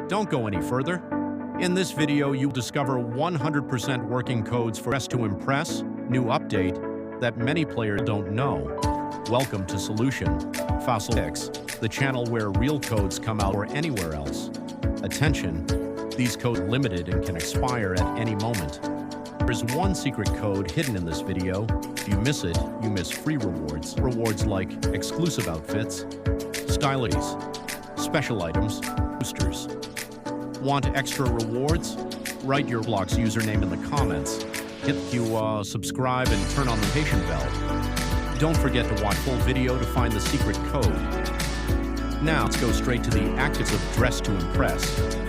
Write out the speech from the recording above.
Don't go any further. In this video, you'll discover 100% working codes for Dress to Impress, new update that many players don't know. Welcome to Solution Fossil X, the channel where real codes come out or anywhere else. Attention, these codes are limited and can expire at any moment. There's one secret code hidden in this video. If you miss it, you miss free rewards. Rewards like exclusive outfits, stylies, special items, boosters. Want extra rewards? Write your Roblox username in the comments. Hit subscribe and turn on the notification bell. Don't forget to watch full video to find the secret code. Now let's go straight to the actives of Dress to Impress.